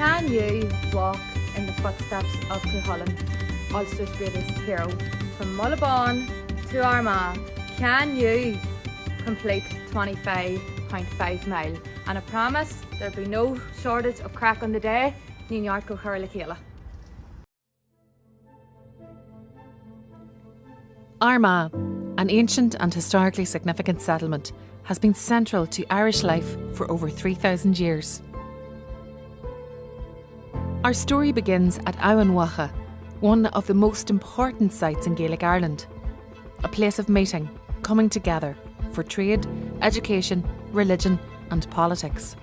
Can you walk in the footsteps of Cuchulainn, Ulster's greatest hero? From Mullabon to Armagh, can you complete 25.5 mile? And I promise there'll be no shortage of crack on the day. Ní neart go chur le chéile. Armagh, an ancient and historically significant settlement, has been central to Irish life for over 3,000 years. Our story begins at Mhacha, one of the most important sites in Gaelic Ireland. A place of meeting, coming together for trade, education, religion and politics.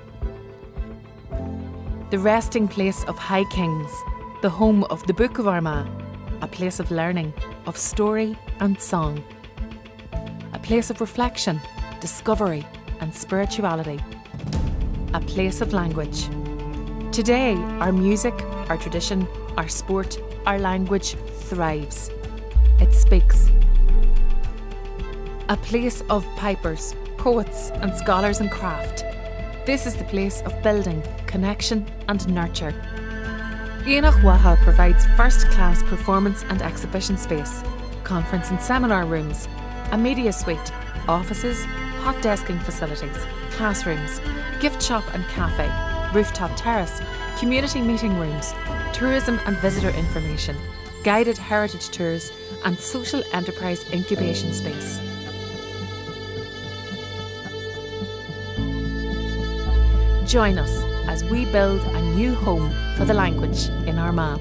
The resting place of High Kings, the home of the Book of Armagh, a place of learning, of story and song. A place of reflection, discovery and spirituality. A place of language. Today, our music, our tradition, our sport, our language thrives. It speaks. A place of pipers, poets and scholars in craft. This is the place of building, connection and nurture. Mhacha provides first-class performance and exhibition space, conference and seminar rooms, a media suite, offices, hot desking facilities, classrooms, gift shop and cafe, rooftop terrace, community meeting rooms, tourism and visitor information, guided heritage tours and social enterprise incubation space. Join us as we build a new home for the language in Armagh.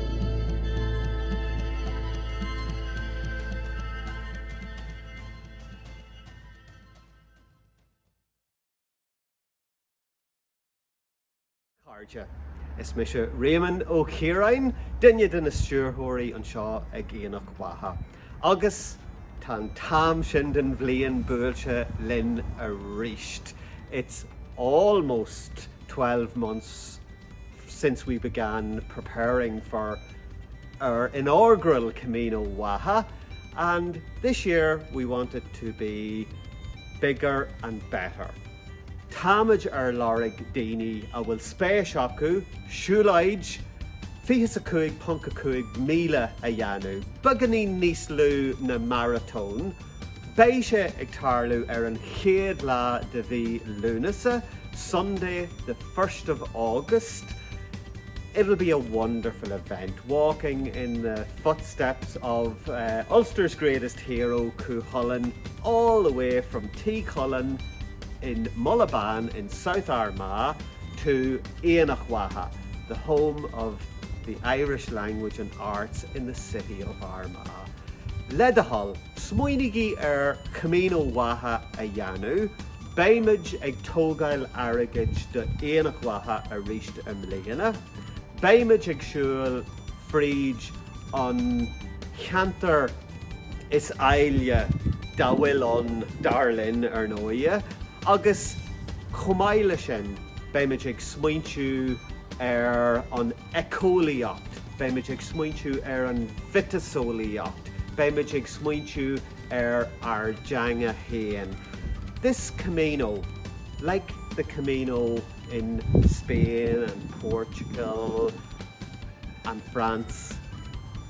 Is Mhacha Raymond O'Keerain, Dinne den Stúrthóirí an seo ag Mhacha. Agus tan tam sin den bhliain buailte linn a ríist. It's almost 12 months since we began preparing for our inaugural Camino Mhacha, and this year we want it to be bigger and better. Táimid láraigh daoine a bhfuil spéis acu, siúlaid, 25.5 míle a dheanú, baganí níos lú na marathon, béise ag tarlú an chéad lá de bhí lúnasa, Sunday the 1st of August. It'll be a wonderful event, walking in the footsteps of Ulster's greatest hero, Cuchulainn, all the way from Cullen in Mullabon in South Armagh to Mhacha, the home of the Irish language and arts in the city of Armagh. Ledahal, smuoinigí Camino Mhacha a dheanú, Béimid ag tógáil airgid de Mhacha a ríist a mbliana, Béimid ag siúil fríd an cheantar is aile dahfuil darlin nóia, agus chomáile sin béimid ag smaointiú an ecólaíocht, béimid ag smaointiú an vitasólaíocht, béimid ag smaointiú ar deanga héin. This Camino, like the Camino in Spain and Portugal and France,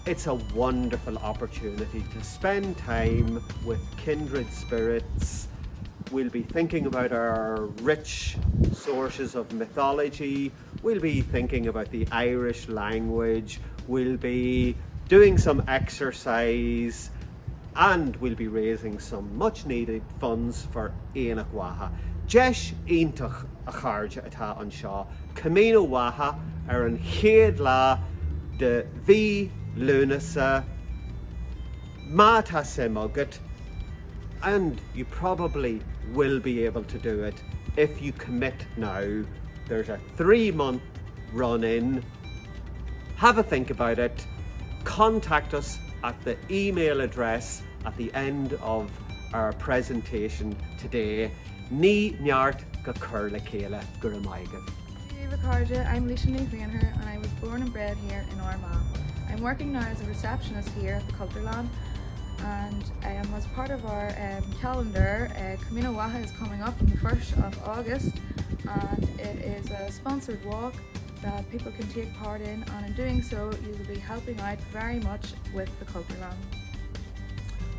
it's a wonderful opportunity to spend time with kindred spirits. We'll be thinking about our rich sources of mythology. We'll be thinking about the Irish language. We'll be doing some exercise, and we'll be raising some much needed funds for Mhacha. Jeis iontach a chairde atá an seo, Camino Mhacha an chéad lá de bhí lúnasa, mátha sim agat, and you probably will be able to do it if you commit now. There's a 3-month run-in. Have a think about it. Contact us at the email address at the end of our presentation today. Ní neart go chur le chéile gur amaigh. I'm Leisha Newgranher and I was born and bred here in Armagh. I'm working now as a receptionist here at the Culturland, and as part of our calendar, Camino Mhacha is coming up on the 1st of August, and it is a sponsored walk that people can take part in, and in doing so you will be helping out very much with the culture land.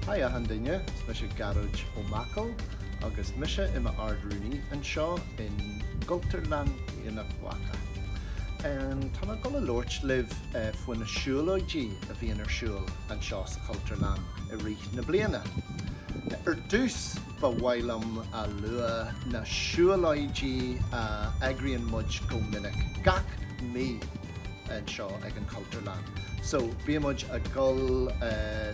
Hiya Handinja, Mhacha Garage O'Mackle, agus Mhacha Ima Ardruni and Shaw in Gulterland in Waka. Tána go lort live fuin na siúlóidí a bhí ar siúl an Shaw's Culturland a rích na bliana. Dús ba bhailam a lua na siúlóidí a agrian mud go minic gach mí an Shaw ag an Culturland. So bí mud a gul a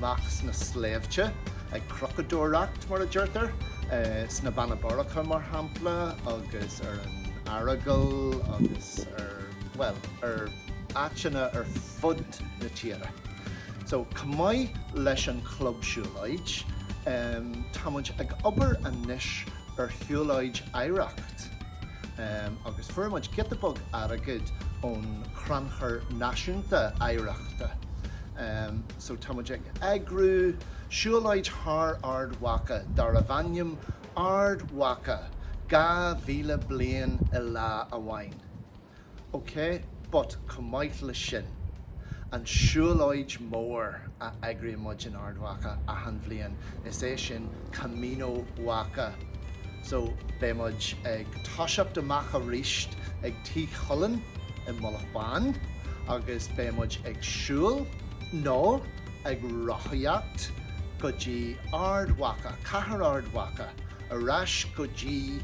max na sléimhte ag crocodóracht mar a dúirtar sna banna baracha mar hampla agus ar an Aragal agus achana fud na tíara. So cumai leis an club siúlaid támuid ag obair a niis siúlaid éireacht agus fuairmuid gitabog aragid ón cranchar náisiúnta éireachta. So támuid ag agrú siúlaid thar ard waka dar a bhainneam ard waka ga vila blian a la a wine. Okay, but cumaith le sin an siúlóid mór a agri mudjin ard waka a han bblian is é sin Camino waka. So be mudj ag toshap de macha ríist ag tí chullan in Mulachban agus be mudj ag siúl nó ag rochaíocht go dtí ard waka, cahar ard waka a rais go dtí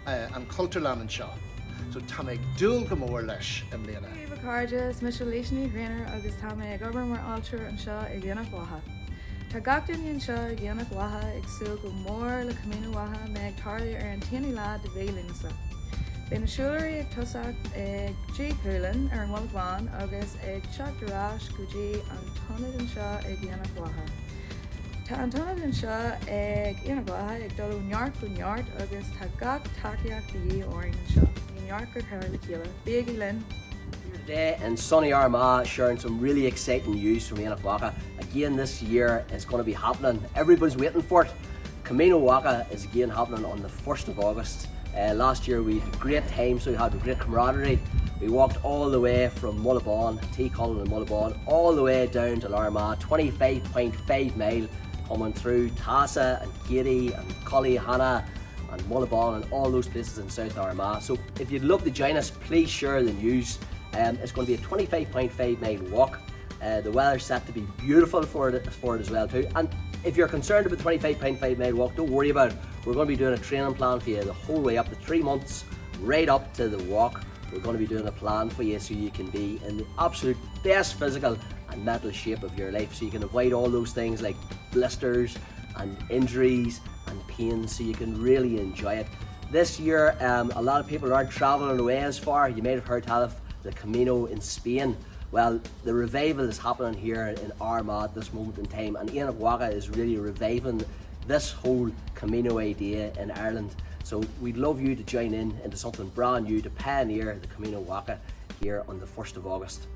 an Culturland an seo. So tá ag dúil go mór leis im bliana. Eva Carges, Mhacha Leisní Grainer agus tá ag obair mar altar an seo ag dhéanamh watha. Tá gach duine an seo ag dhéanamh watha ag súil go mór le Camino watha me ag tarlaí ar an taoine lá de bhé Lainseáil. Bé na siúlairí ag tosacht ag dtí cúlan ar an Mulachban agus ag seach de rais go dtí an tonad an seo ag dhéanamh watha. Tá an tonad an seo ag dhéanamh watha ag dul neart go neart agus tá gach takeíocht de dhí orainn an seo. Ní neart gur chuir le chéile. Bíagí Lynn. Today in sunny Armagh, sharing some really exciting news from Aonach Waka. Again this year it's going to be happening. Everybody's waiting for it. Camino Waka is again happening on the 1st of August. Last year we had a great time, so we had a great camaraderie. We walked all the way from Mullabon, T. Cullen and Mullabon, all the way down to Armagh, 25.5 mile, coming through Tassa and Katy and Cullyhanna and Mullabon and all those places in South Armagh. So if you'd love to join us, please share the news. It's going to be a 25.5 mile walk. The weather's set to be beautiful for it as well too. And if you're concerned about the 25.5 mile walk, don't worry about it. We're going to be doing a training plan for you the whole way up to 3 months, right up to the walk. We're going to be doing a plan for you so you can be in the absolute best physical and mental shape of your life, so you can avoid all those things like blisters and injuries and pain, so you can really enjoy it. This year, a lot of people aren't travelling away as far. You might have heard tell of the Camino in Spain. Well, the revival is happening here in Armagh at this moment in time, and Aonach Waka is really reviving this whole Camino idea in Ireland. So we'd love you to join in into something brand new to pioneer the Camino Waka here on the 1st of August.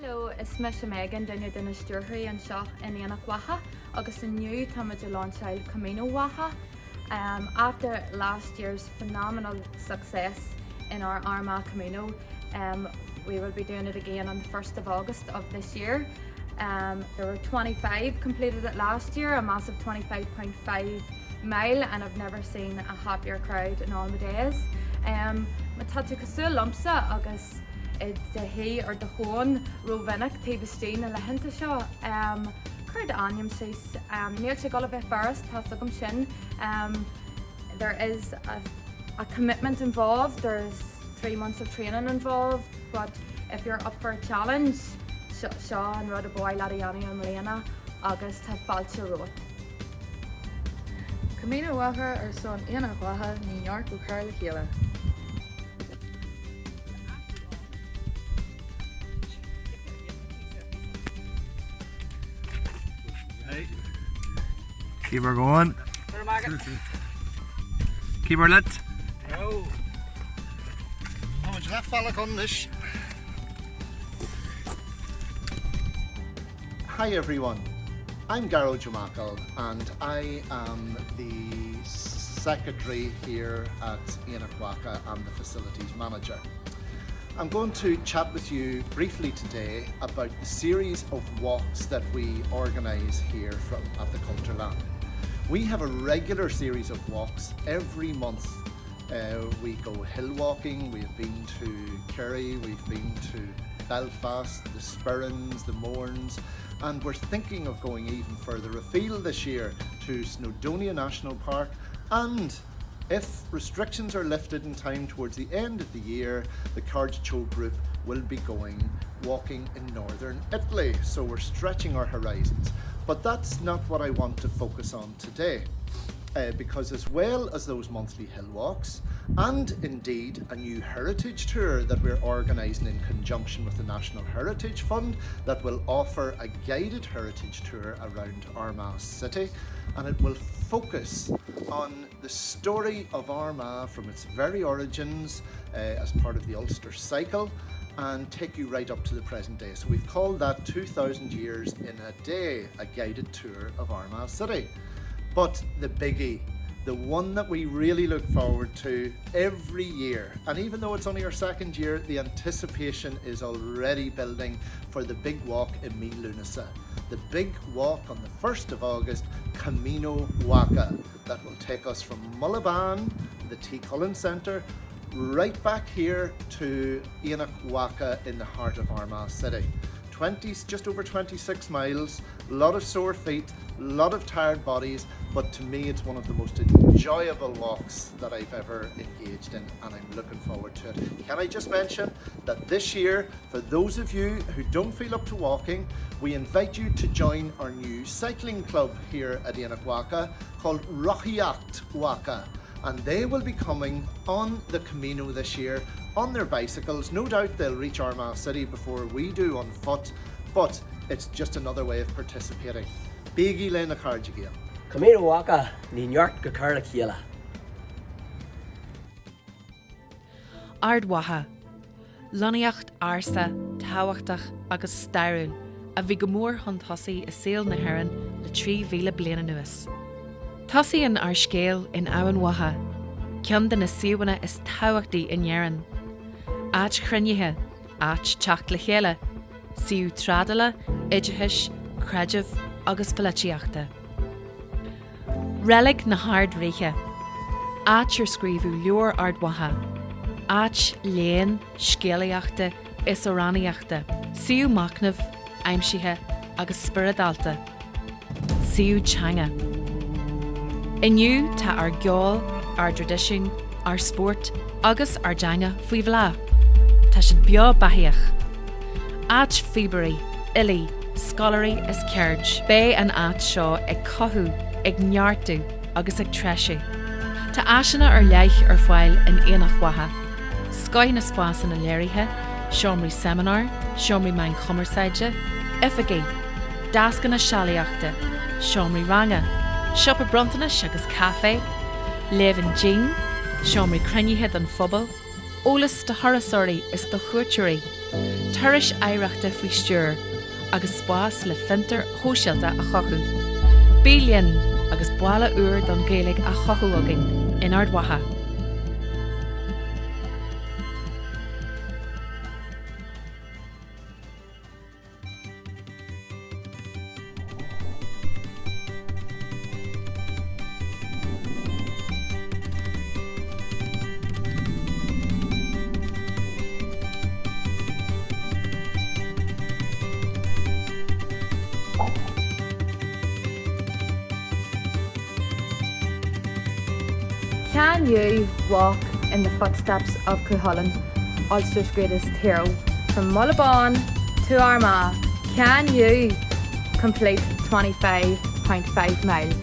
Hello, it's Mhacha Megan duine duna stúrthaí an seo in Aonach Waka agus inniu táid de Lainseáil Camino Waka. After last year's phenomenal success in our Armagh Camino, we will be doing it again on the 1st of August of this year. There were 25 completed it last year, a massive 25.5 mile, and I've never seen a happier crowd in all my days. Tá cosúil lumsa agus de hí ar de hón rovinnic tí bistí na lehananta seo. Chuir aim síos níl sé go bheith ferris tá sugam sin. There is a commitment involved. There's 3 months of training involved, but if you're up for a challenge, seo an rud a bóid ladaíanna an mléana agus tá fáilte rud. Camino Waka ar son Aonach Waka ní neart go chuir le chéile. Keep her going. Keep her lit. Oh, that fella on this. Hi everyone. I'm Mhacha and I am the secretary here at Lainseáil and the facilities manager. I'm going to chat with you briefly today about the series of walks that we organise here at the Counterland. We have a regular series of walks every month. We go hill walking, we've been to Kerry, we've been to Belfast, the Spurrins, the Mourns, and we're thinking of going even further afield this year to Snowdonia National Park, and if restrictions are lifted in time towards the end of the year, the Cardicho group will be walking in northern Italy, so we're stretching our horizons. But that's not what I want to focus on today. Because as well as those monthly hill walks, and indeed a new heritage tour that we're organising in conjunction with the National Heritage Fund that will offer a guided heritage tour around Armagh City, and it will focus on the story of Armagh from its very origins as part of the Ulster cycle, and take you right up to the present day. So we've called that 2000 Years in a Day, a guided tour of Armagh City. But the biggie, the one that we really look forward to every year, and even though it's only our second year, the anticipation is already building for the big walk in Mhacha. The big walk on the 1st of August, Camino Mhacha, that will take us from Mullaban, the T. Cullen Centre, right back here to Mhacha in the heart of Armagh City. Just over 26 miles, a lot of sore feet, a lot of tired bodies, but to me it's one of the most enjoyable walks that I've ever engaged in, and I'm looking forward to it. Can I just mention that this year, for those of you who don't feel up to walking, we invite you to join our new cycling club here at Mhacha called Rochiacht Waka, and they will be coming on the Camino this year on their bicycles. No doubt they'll reach Armagh City before we do on foot, but it's just another way of participating. Bígí le na cardja géal. Camino Mhacha, ní neart go cur le chéile. Ard watha, Lonaíocht arsa, táhachtach agus stairiúil, a bhí go mór chun tosaí is saoil na hÉireann le 3,000 bliana nuas. Tosaíonn ar scéal in abhainn watha, ceann de na siúbanna is táhachtaí in dhearann. Áit chruinnithe, áit teacht le chéile, siú tradala, idithis, creidimh agus fillitiachta. Relic na hard réiche, áit ar scríbhú leor ard watha, áit léan, scéalaíachta, is óránaíachta, siú macnamh, aimsithe agus spiridalta, siú teanga. Inniu tá ar geol, ar tradiisiún, ar sport, agus ar deanga faoi bhleá. Tá siad beo bathaíoch. Áit fíberí, ilí, scolarí is ceird, bé an áit seo ag cothú, ag neartú, agus ag treisiú. Tá aiseanna ar leith ar fáil in Mhacha. Scoith na spásan na léirithe, seomraí seminar, seomraí main cumarsaide, ifigí, dascan na sealaíachta, seomraí ranga, siopa brontanas agus cafe, levan jean, seomraí cruinnithe don phobal, ólas de thorasóirí is do chuirteoirí, tuiris éireachta faoi stiúr, agus spás le fintar hóisialta a chothú. Bílíonn agus bála uair don Gaeilge a chothú agin in Ard Mhacha. Can you walk in the footsteps of Cuchulainn, Ulster's greatest hero? From Mullaban to Armagh, can you complete 25.5 miles?